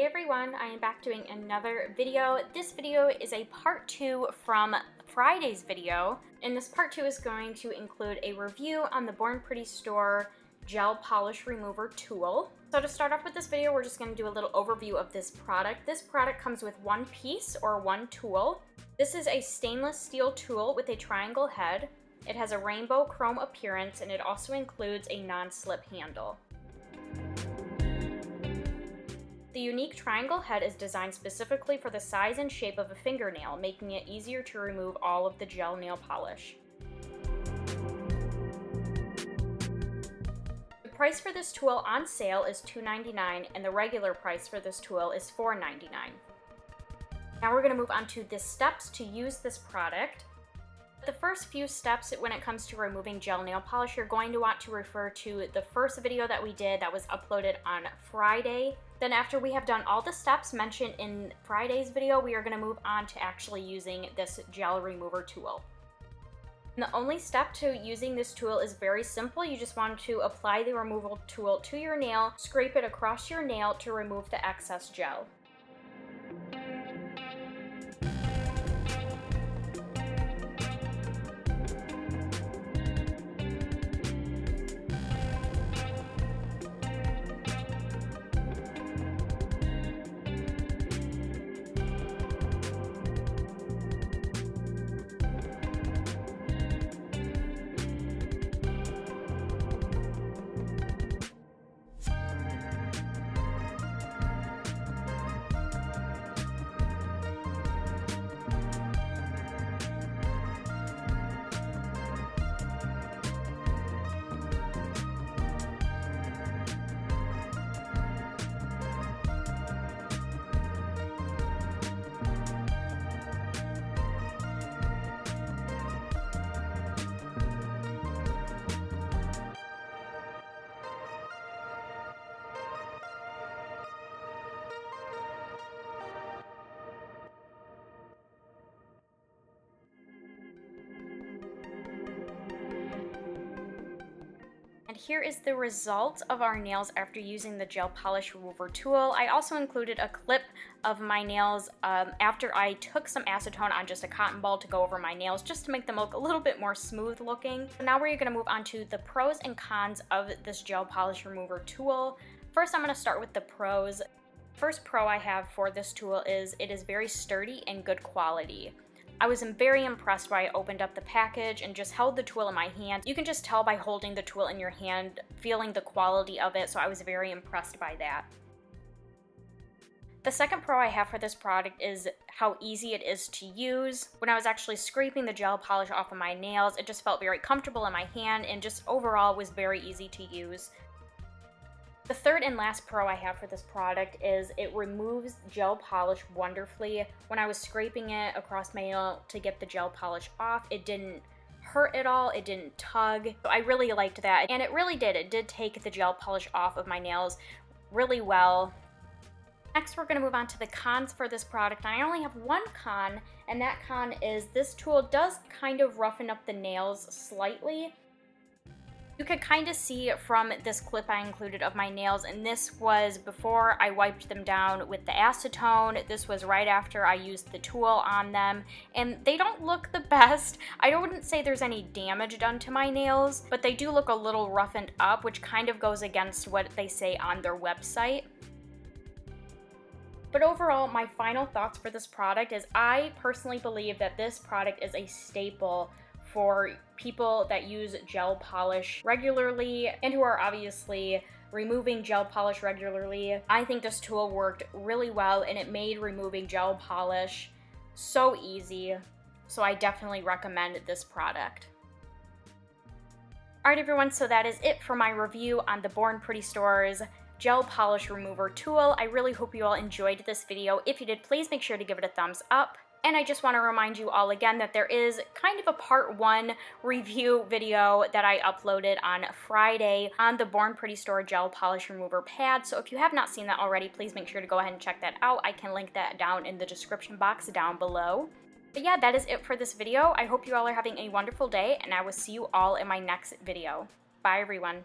Hey everyone, I am back doing another video. This video is a part 2 from Friday's video, and this part 2 is going to include a review on the Born Pretty Store Gel Polish Remover Tool. So to start off with this video, we're just going to do a little overview of this product. This product comes with one piece or one tool. This is a stainless steel tool with a triangle head. It has a rainbow chrome appearance, and it also includes a non-slip handle. The unique triangle head is designed specifically for the size and shape of a fingernail, making it easier to remove all of the gel nail polish. The price for this tool on sale is $2.99, and the regular price for this tool is $4.99. Now we're going to move on to the steps to use this product. The first few steps when it comes to removing gel nail polish, you're going to want to refer to the first video that we did that was uploaded on Friday. Then after we have done all the steps mentioned in Friday's video, we are going to move on to actually using this gel remover tool. And the only step to using this tool is very simple. You just want to apply the removal tool to your nail, scrape it across your nail to remove the excess gel. And here is the result of our nails after using the gel polish remover tool. I also included a clip of my nails after I took some acetone on just a cotton ball to go over my nails just to make them look a little bit more smooth looking. So now we're going to move on to the pros and cons of this gel polish remover tool. First, I'm going to start with the pros. First pro I have for this tool is it is very sturdy and good quality. I was very impressed when I opened up the package and just held the tool in my hand. You can just tell by holding the tool in your hand, feeling the quality of it, so I was very impressed by that. The second pro I have for this product is how easy it is to use. When I was actually scraping the gel polish off of my nails, it just felt very comfortable in my hand and just overall was very easy to use. The third and last pro I have for this product is it removes gel polish wonderfully. When I was scraping it across my nail to get the gel polish off, it didn't hurt at all, it didn't tug. So I really liked that, and it really did. It did take the gel polish off of my nails really well. Next, we're going to move on to the cons for this product. I only have one con, and that con is this tool does kind of roughen up the nails slightly. You could kind of see from this clip I included of my nails, and this was before I wiped them down with the acetone. This was right after I used the tool on them, and they don't look the best. I wouldn't say there's any damage done to my nails, but they do look a little roughened up, which kind of goes against what they say on their website. But overall, my final thoughts for this product is I personally believe that this product is a staple for people that use gel polish regularly and who are obviously removing gel polish regularly. I think this tool worked really well, and it made removing gel polish so easy. So I definitely recommend this product. Alright everyone, so that is it for my review on the Born Pretty Store's Gel Polish Remover Tool. I really hope you all enjoyed this video. If you did, please make sure to give it a thumbs up. And I just want to remind you all again that there is kind of a part 1 review video that I uploaded on Friday on the Born Pretty Store Gel Polish Remover Pad. So if you have not seen that already, please make sure to go ahead and check that out. I can link that down in the description box down below. But yeah, that is it for this video. I hope you all are having a wonderful day, and I will see you all in my next video. Bye, everyone.